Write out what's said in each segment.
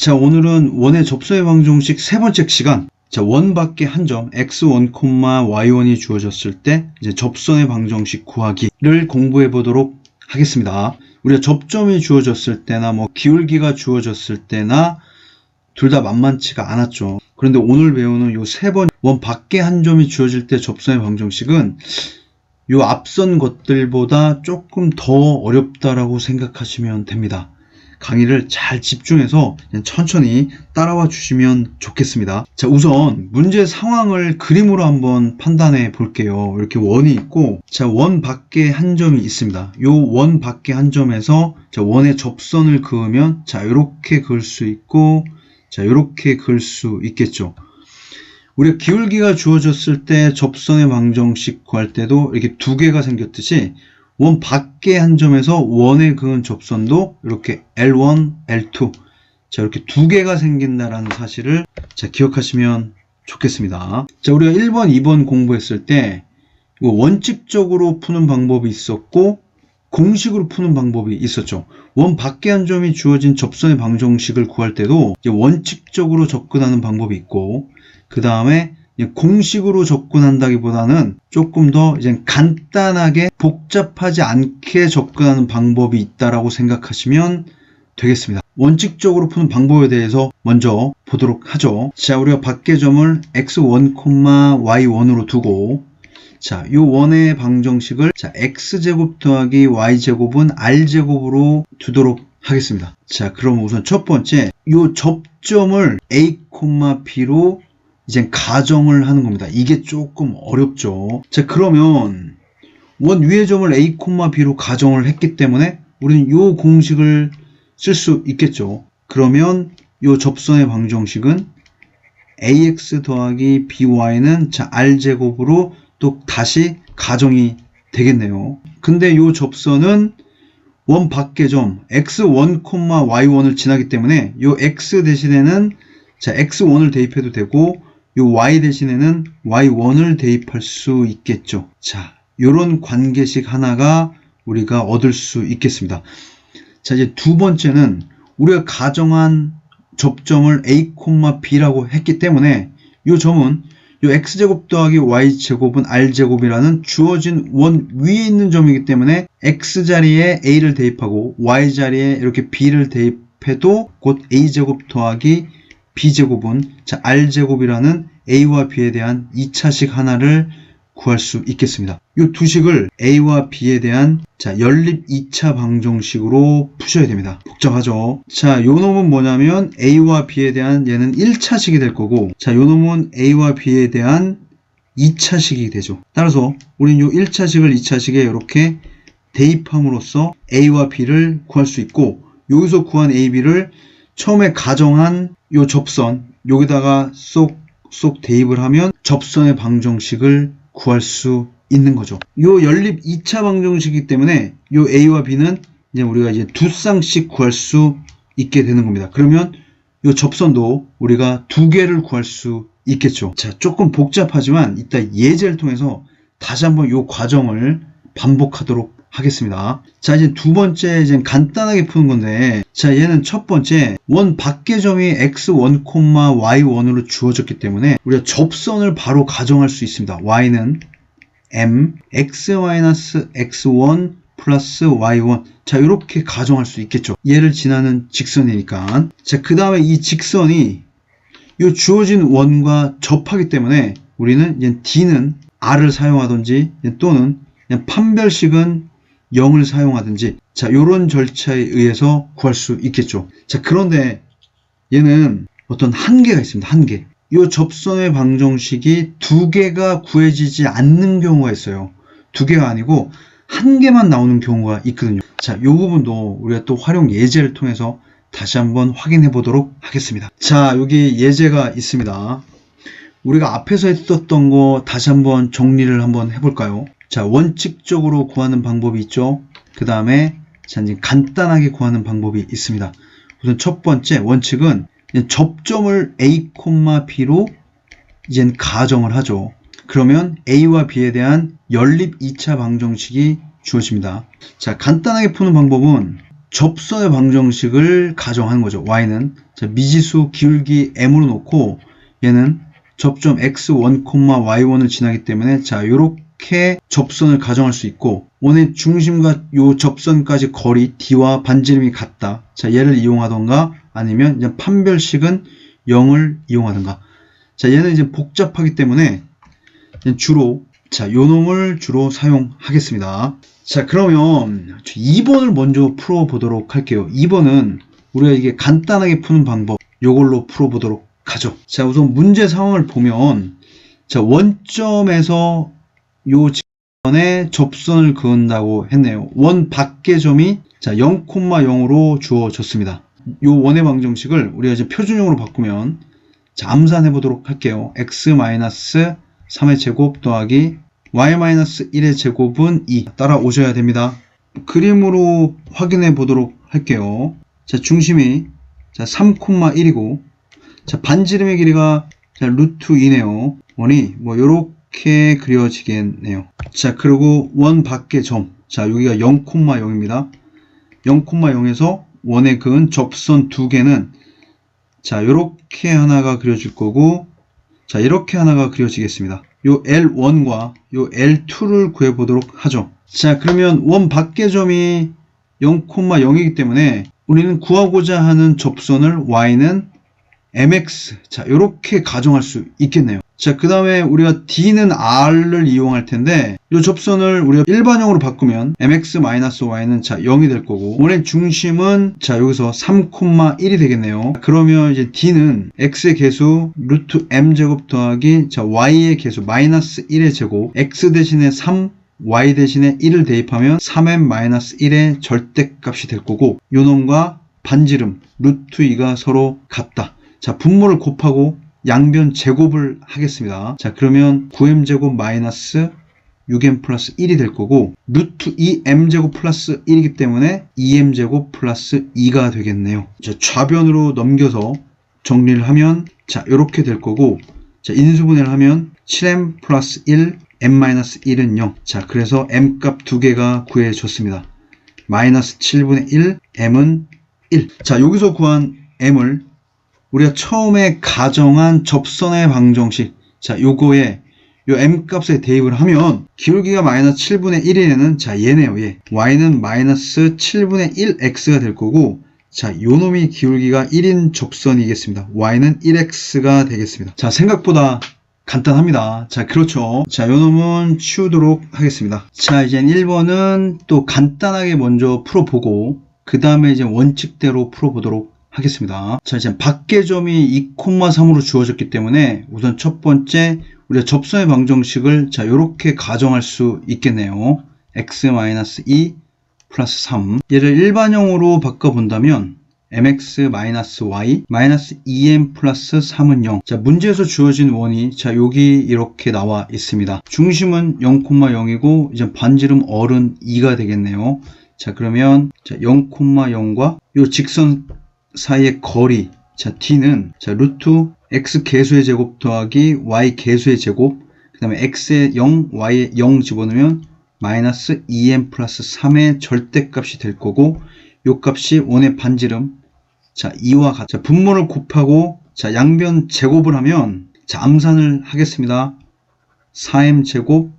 자, 오늘은 원의 접선의 방정식 세 번째 시간. 자, 원 밖에 한 점 x1, y1이 주어졌을 때 이제 접선의 방정식 구하기를 공부해 보도록 하겠습니다. 우리가 접점이 주어졌을 때나 기울기가 주어졌을 때나 둘 다 만만치가 않았죠. 그런데 오늘 배우는 요 세 번 원 밖에 한 점이 주어질 때 접선의 방정식은 요 앞선 것들보다 조금 더 어렵다라고 생각하시면 됩니다. 강의를 잘 집중해서 그냥 천천히 따라와 주시면 좋겠습니다. 자, 우선 문제 상황을 그림으로 한번 판단해 볼게요. 이렇게 원이 있고, 자, 원 밖에 한 점이 있습니다. 요 원 밖에 한 점에서 자, 원의 접선을 그으면 자, 이렇게 그을 수 있고, 자, 이렇게 그을 수 있겠죠. 우리가 기울기가 주어졌을 때 접선의 방정식 구할 때도 이렇게 두 개가 생겼듯이 원 밖에 한 점에서 원에 그은 접선도 이렇게 L1, L2 자, 이렇게 두 개가 생긴다라는 사실을 자, 기억하시면 좋겠습니다. 자, 우리가 1번, 2번 공부했을 때 원칙적으로 푸는 방법이 있었고 공식으로 푸는 방법이 있었죠. 원 밖에 한 점이 주어진 접선의 방정식을 구할 때도 이제 원칙적으로 접근하는 방법이 있고, 그 다음에 공식으로 접근한다기보다는 조금 더 이제 간단하게 복잡하지 않게 접근하는 방법이 있다라고 생각하시면 되겠습니다. 원칙적으로 푸는 방법에 대해서 먼저 보도록 하죠. 자, 우리가 밖의 점을 x1, y1으로 두고, 자, 요 원의 방정식을 자, x제곱 더하기 y제곱은 r제곱으로 두도록 하겠습니다. 자, 그럼 우선 첫 번째, 요 접점을 a, b로 이제 가정을 하는 겁니다. 이게 조금 어렵죠. 자, 그러면 원 위의 점을 a, b로 가정을 했기 때문에 우리는 요 공식을 쓸 수 있겠죠. 그러면 요 접선의 방정식은 ax 더하기 by는 자, r제곱으로 또 다시 가정이 되겠네요. 근데 요 접선은 원 밖의 점 x1, y1을 지나기 때문에 요 x 대신에는 자, x1을 대입해도 되고 요 y 대신에는 y1을 대입할 수 있겠죠. 자, 요런 관계식 하나가 우리가 얻을 수 있겠습니다. 자, 이제 두 번째는 우리가 가정한 접점을 a, b라고 했기 때문에 요 점은 요 x제곱 더하기 y제곱은 r제곱이라는 주어진 원 위에 있는 점이기 때문에 x자리에 a를 대입하고 y자리에 이렇게 b를 대입해도 곧 a제곱 더하기 b제곱은 자, r제곱이라는 a와 b에 대한 2차식 하나를 구할 수 있겠습니다. 이 두 식을 a와 b에 대한 자, 연립 2차 방정식으로 푸셔야 됩니다. 복잡하죠? 자, 요 놈은 뭐냐면 a와 b에 대한 얘는 1차식이 될 거고, 자, 요 놈은 a와 b에 대한 2차식이 되죠. 따라서 우리는 요 1차식을 2차식에 이렇게 대입함으로써 a와 b를 구할 수 있고, 여기서 구한 a, b를 처음에 가정한 요 접선 여기다가 쏙 대입을 하면 접선의 방정식을 구할 수 있는 거죠. 요 연립 2차 방정식이기 때문에 요 a와 b는 이제 우리가 이제 두 쌍씩 구할 수 있게 되는 겁니다. 그러면 요 접선도 우리가 두 개를 구할 수 있겠죠. 자, 조금 복잡하지만 이따 예제를 통해서 다시 한번 요 과정을 반복하도록 하겠습니다. 자, 이제 두 번째 이제 간단하게 푸는 건데, 자, 얘는 첫 번째 원 밖의 점이 x1, y1으로 주어졌기 때문에 우리가 접선을 바로 가정할 수 있습니다. y는 m x-x1 플러스 y1 자, 이렇게 가정할 수 있겠죠. 얘를 지나는 직선이니까. 자, 그 다음에 이 직선이 이 주어진 원과 접하기 때문에 우리는 이제 d는 r을 사용하든지 또는 그냥 판별식은 0을 사용하든지 자, 요런 절차에 의해서 구할 수 있겠죠. 자, 그런데 얘는 어떤 한계가 있습니다. 한계. 이 접선의 방정식이 두 개가 구해지지 않는 경우가 있어요. 두 개가 아니고 한 개만 나오는 경우가 있거든요. 자, 이 부분도 우리가 또 활용 예제를 통해서 다시 한번 확인해 보도록 하겠습니다. 자, 여기 예제가 있습니다. 우리가 앞에서 했었던 거 다시 한번 정리를 한번 해볼까요? 자, 원칙적으로 구하는 방법이 있죠. 그 다음에 자, 이제 간단하게 구하는 방법이 있습니다. 우선 첫 번째 원칙은 접점을 a, b로 이젠 가정을 하죠. 그러면 a와 b에 대한 연립 2차 방정식이 주어집니다. 자, 간단하게 푸는 방법은 접선의 방정식을 가정하는 거죠. y는 자, 미지수 기울기 m으로 놓고 얘는 접점 x1, y1을 지나기 때문에 자, 요렇게 접선을 가정할 수 있고 원의 중심과 요 접선까지 거리 d와 반지름이 같다. 자, 얘를 이용하던가 아니면 이제 판별식은 0을 이용하던가. 자, 얘는 이제 복잡하기 때문에 주로 자, 요 놈을 주로 사용하겠습니다. 자, 그러면 2번을 먼저 풀어보도록 할게요. 2번은 우리가 이게 간단하게 푸는 방법 요걸로 풀어보도록 하죠. 자, 우선 문제 상황을 보면 자, 원점에서 요 직선에 접선을 그은다고 했네요. 원 밖의 점이 자, 0,0으로 주어졌습니다. 요 원의 방정식을 우리가 이제 표준형으로 바꾸면 자, 암산해 보도록 할게요. x-3의 제곱 더하기 y-1의 제곱은 2 따라오셔야 됩니다. 그림으로 확인해 보도록 할게요. 자, 중심이 자, 3,1이고 자, 반지름의 길이가 자, 루트 2네요. 원이 뭐 요렇게 그려지겠네요. 자, 그리고 원 밖의 점. 자, 여기가 0,0입니다. 0,0에서 원의 그은 접선 두 개는 자, 요렇게 하나가 그려질 거고 자, 이렇게 하나가 그려지겠습니다. 요 L1과 요 L2를 구해보도록 하죠. 자, 그러면 원 밖의 점이 0,0이기 때문에 우리는 구하고자 하는 접선을 y는 mx 자, 요렇게 가정할 수 있겠네요. 자, 그 다음에 우리가 d는 r를 이용할 텐데 이 접선을 우리가 일반형으로 바꾸면 mx-y는 자 0이 될 거고 원의 중심은 자 여기서 3,1이 되겠네요. 그러면 이제 d는 x의 개수 루트 m제곱 더하기 자 y의 개수 마이너스 1의 제곱 x 대신에 3 y 대신에 1을 대입하면 3m-1의 절대값이 될 거고 요놈과 반지름 루트 2가 서로 같다. 자, 분모를 곱하고 양변 제곱을 하겠습니다. 자, 그러면 9m제곱 마이너스 6m 플러스 1이 될 거고 루트 2m제곱 플러스 1이기 때문에 2m제곱 플러스 2가 되겠네요. 자, 좌변으로 넘겨서 정리를 하면 자, 이렇게 될 거고 자, 인수분해를 하면 7m 플러스 1 m-1은 0. 자, 그래서 m값 두 개가 구해졌습니다. 마이너스 7분의 1, m은 1. 자, 여기서 구한 m을 우리가 처음에 가정한 접선의 방정식 자, 요거에 요 m값에 대입을 하면 기울기가 마이너스 7분의 1이는 자, 얘네요. 얘. y는 마이너스 7분의 1x가 될 거고 자, 요놈이 기울기가 1인 접선이겠습니다. y는 1x가 되겠습니다. 자, 생각보다 간단합니다. 자, 그렇죠. 자, 요놈은 치우도록 하겠습니다. 자, 이제 1번은 또 간단하게 먼저 풀어보고 그 다음에 이제 원칙대로 풀어보도록 하겠습니다. 자, 이제 밖의 점이 2,3으로 주어졌기 때문에 우선 첫 번째 우리가 접선의 방정식을 자, 요렇게 가정할 수 있겠네요. x-2 플러스 3 얘를 일반형으로 바꿔본다면 mx-y 마이너스 2m 플러스 3은 0. 자, 문제에서 주어진 원이 자, 여기 이렇게 나와 있습니다. 중심은 0,0이고 이제 반지름 어른 2가 되겠네요. 자, 그러면 자, 0,0과 요 직선 사이의 거리 자, d는 자, 루트 x 개수의 제곱 더하기 y 개수의 제곱 그 다음에 x에 0, y에 0 집어넣으면 마이너스 2m 플러스 3의 절대값이 될 거고 요 값이 원의 반지름 자, 2와 같. 자, 분모를 곱하고 자, 양변 제곱을 하면 자, 암산을 하겠습니다. 4m 제곱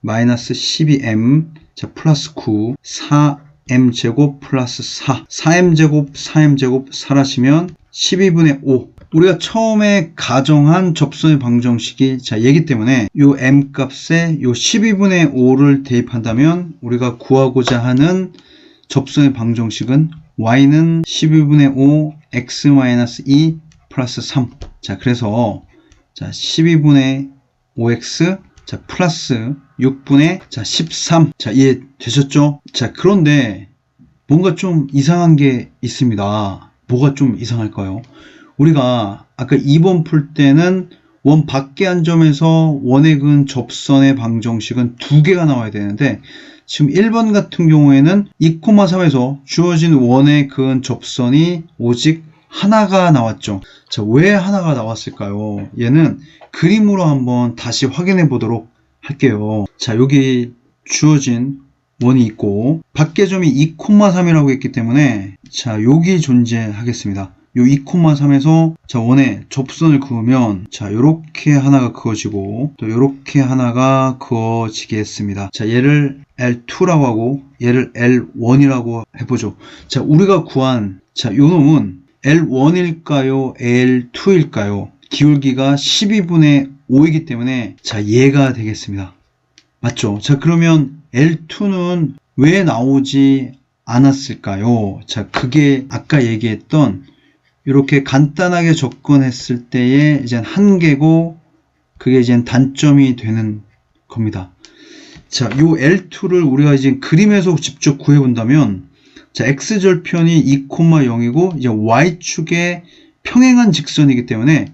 마이너스 12m 자, 플러스 9 4m 제곱 플러스 4 4m 제곱 4m 제곱 사라지면 12분의 5 우리가 처음에 가정한 접선의 방정식이 자, 얘기 때문에 요 m 값에 요 12분의 5를 대입한다면 우리가 구하고자 하는 접선의 방정식은 y는 12분의 5 x-2 플러스 3 자, 그래서 자, 12분의 5x 자, 플러스 6분의 자, 13 자, 이해되셨죠? 자, 그런데 뭔가 좀 이상한 게 있습니다. 뭐가 좀 이상할까요? 우리가 아까 2번 풀 때는 원 밖의 한 점에서 원의 근 접선의 방정식은 두 개가 나와야 되는데 지금 1번 같은 경우에는 2,3에서 주어진 원의 근 접선이 오직 하나가 나왔죠. 자, 왜 하나가 나왔을까요? 얘는 그림으로 한번 다시 확인해 보도록 할게요. 자, 여기 주어진 원이 있고 밖의 점이 2,3이라고 했기 때문에 자 여기 존재하겠습니다. 요 2,3에서 자 원에 접선을 그으면 자 요렇게 하나가 그어지고 또 요렇게 하나가 그어지겠습니다. 자 얘를 L2라고 하고 얘를 L1이라고 해보죠. 자 우리가 구한 자 요 놈은 L1일까요? L2일까요? 기울기가 12분의 5이기 때문에 자 얘가 되겠습니다. 맞죠? 자 그러면 L2는 왜 나오지 않았을까요? 자 그게 아까 얘기했던 이렇게 간단하게 접근했을 때의 이제 한계고 그게 이제 단점이 되는 겁니다. 자, 요 L2를 우리가 이제 그림에서 직접 구해 본다면 자, x절편이 2,0이고 이제 y축의 평행한 직선이기 때문에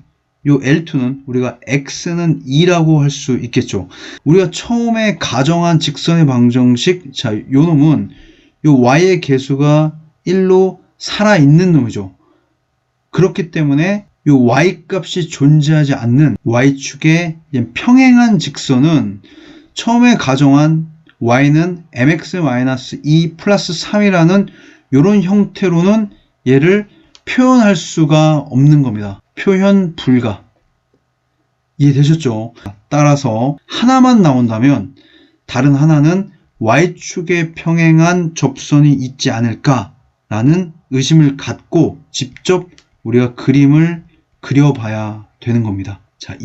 요 L2는 우리가 x는 2라고 할 수 있겠죠. 우리가 처음에 가정한 직선의 방정식 자, 요 놈은 요 y의 개수가 1로 살아있는 놈이죠. 그렇기 때문에 이 y값이 존재하지 않는 y축의 평행한 직선은 처음에 가정한 y는 mx-2 플러스 3이라는 이런 형태로는 얘를 표현할 수가 없는 겁니다. 표현 불가. 이해되셨죠? 따라서 하나만 나온다면 다른 하나는 y축의 평행한 접선이 있지 않을까라는 의심을 갖고 직접 우리가 그림을 그려봐야 되는 겁니다. 자,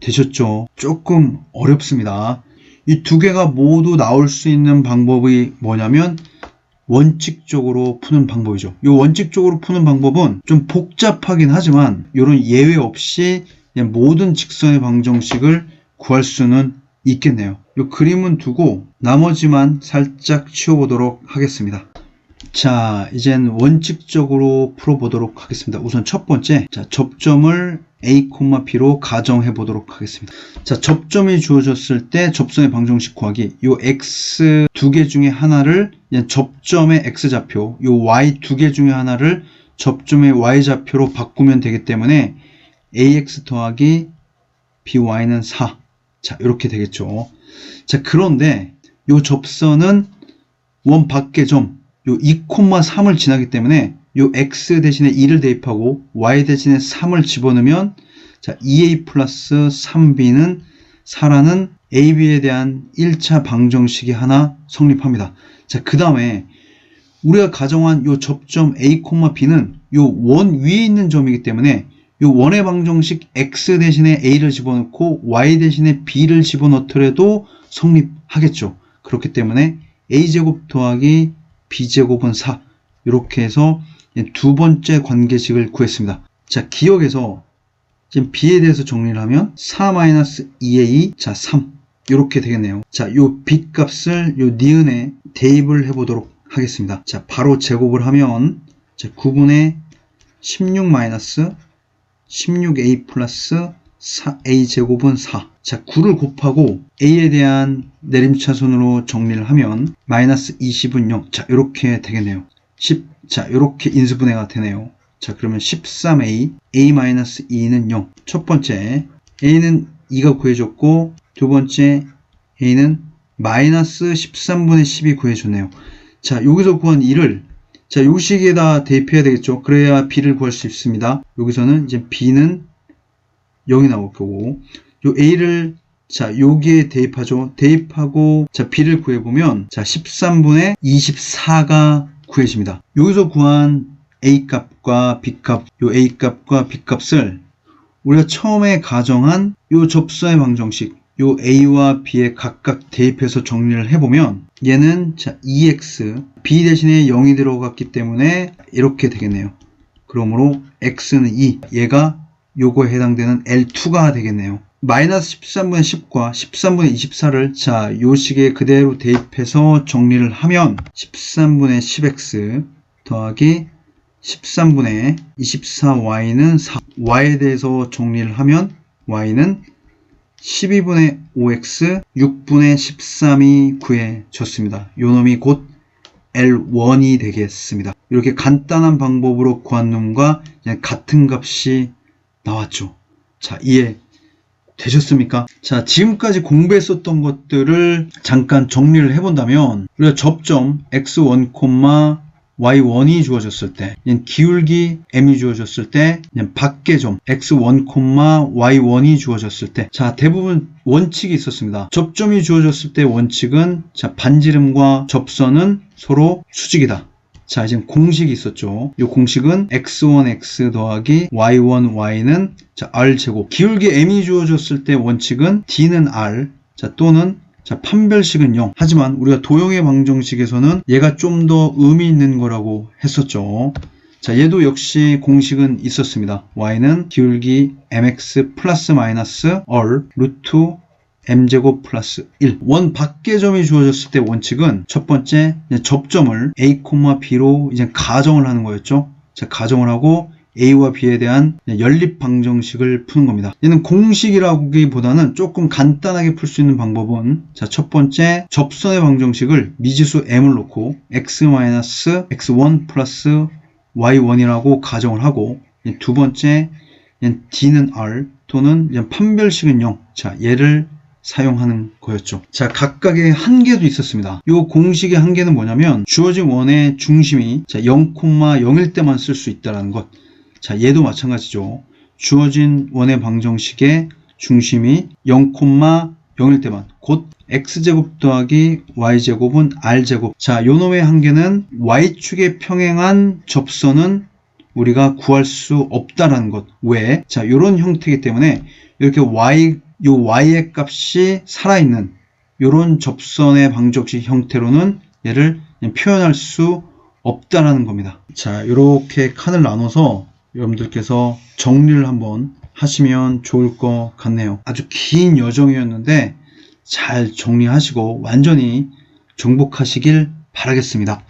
이해되셨죠? 조금 어렵습니다. 이 두 개가 모두 나올 수 있는 방법이 뭐냐면 원칙적으로 푸는 방법이죠. 이 원칙적으로 푸는 방법은 좀 복잡하긴 하지만 이런 예외 없이 그냥 모든 직선의 방정식을 구할 수는 있겠네요. 이 그림은 두고 나머지만 살짝 치워보도록 하겠습니다. 자, 이젠 원칙적으로 풀어보도록 하겠습니다. 우선 첫 번째, 자, 접점을 A, B로 가정해 보도록 하겠습니다. 자, 접점이 주어졌을 때 접선의 방정식 구하기. 요 X 두 개 중에 하나를 접점의 X좌표, 요 Y 두 개 중에 하나를 접점의 Y좌표로 바꾸면 되기 때문에 AX 더하기 BY는 4. 자, 이렇게 되겠죠. 자, 그런데 요 접선은 원 밖의 점, 요 2,3을 지나기 때문에 요 x 대신에 2를 대입하고 y 대신에 3을 집어넣으면 자 2a 플러스 3b는 4라는 ab에 대한 1차 방정식이 하나 성립합니다. 자, 그 다음에 우리가 가정한 요 접점 a, b는 요 원 위에 있는 점이기 때문에 요 원의 방정식 x 대신에 a를 집어넣고 y 대신에 b를 집어넣더라도 성립하겠죠. 그렇기 때문에 a제곱 더하기 b제곱은 4 이렇게 해서 두 번째 관계식을 구했습니다. 자, 기억에서 지금 b에 대해서 정리를 하면 4-2a 자 3 이렇게 되겠네요. 자, 요 b 값을 요 니은에 대입을 해보도록 하겠습니다. 자, 바로 제곱을 하면 자, 9분의 16-16a 플러스 4a 제곱은 4. 자, 9를 곱하고 a에 대한 내림차순으로 정리를 하면 마이너스 20은 0. 자, 이렇게 되겠네요. 10. 자, 이렇게 인수분해가 되네요. 자, 그러면 13a, a-2는 0. 첫 번째 a는 2가 구해줬고 두 번째 a는 마이너스 13분의 10이 구해줬네요. 자, 여기서 구한 2를 자, 요 식에다 대입해야 되겠죠. 그래야 b를 구할 수 있습니다. 여기서는 이제 b는 0이 나올 거고 요 a를 자 여기에 대입하죠. 대입하고 자 b를 구해보면 자 13분의 24가 구해집니다. 여기서 구한 a 값과 b 값, 요 a 값과 b 값을 우리가 처음에 가정한 요 접선의 방정식 요 a와 b에 각각 대입해서 정리를 해보면 얘는 자 2x b 대신에 0이 들어갔기 때문에 이렇게 되겠네요. 그러므로 x는 2 얘가 요거에 해당되는 L2가 되겠네요. 마이너스 13분의 10과 13분의 24를 자, 요 식에 그대로 대입해서 정리를 하면 13분의 10x 더하기 13분의 24y는 4. y에 대해서 정리를 하면 y는 12분의 5x 6분의 13이 구해졌습니다. 요 놈이 곧 L1이 되겠습니다. 이렇게 간단한 방법으로 구한 놈과 같은 값이 나왔죠. 자, 이해 되셨습니까? 자, 지금까지 공부했었던 것들을 잠깐 정리를 해본다면 우리가 접점 x1, y1이 주어졌을 때, 기울기 m이 주어졌을 때, 밖의 점 x1, y1이 주어졌을 때, 자, 대부분 원칙이 있었습니다. 접점이 주어졌을 때 원칙은, 자, 반지름과 접선은 서로 수직이다. 자, 이제 공식이 있었죠. 이 공식은 x1x 더하기 y1y는 자, r제곱. 기울기 m이 주어졌을 때 원칙은 d는 r, 자, 또는 자, 판별식은 0. 하지만 우리가 도형의 방정식에서는 얘가 좀 더 의미 있는 거라고 했었죠. 자, 얘도 역시 공식은 있었습니다. y는 기울기 mx 플러스 마이너스 r 루트 m제곱 플러스 1. 원 밖의 점이 주어졌을 때 원칙은 첫 번째 접점을 a, b로 이제 가정을 하는 거였죠. 자, 가정을 하고 a와 b에 대한 연립 방정식을 푸는 겁니다. 얘는 공식이라기보다는 조금 간단하게 풀 수 있는 방법은, 자, 첫 번째 접선의 방정식을 미지수 m을 놓고 x-x1 플러스 y1이라고 가정을 하고, 두 번째 d는 r 또는 판별식은 0. 자, 얘를 사용하는 거였죠. 자, 각각의 한계도 있었습니다. 이 공식의 한계는 뭐냐면 주어진 원의 중심이 0,0일 때만 쓸 수 있다는 것. 자, 얘도 마찬가지죠. 주어진 원의 방정식의 중심이 0,0일 때만, 곧 x제곱 더하기 y제곱은 r제곱. 자, 요 놈의 한계는 y축에 평행한 접선은 우리가 구할 수 없다라는 것. 왜? 자, 요런 형태이기 때문에 이렇게 y의 값이 살아있는 요런 접선의 방정식 형태로는 얘를 표현할 수 없다라는 겁니다. 자, 이렇게 칸을 나눠서 여러분들께서 정리를 한번 하시면 좋을 것 같네요. 아주 긴 여정이었는데 잘 정리하시고 완전히 정복하시길 바라겠습니다.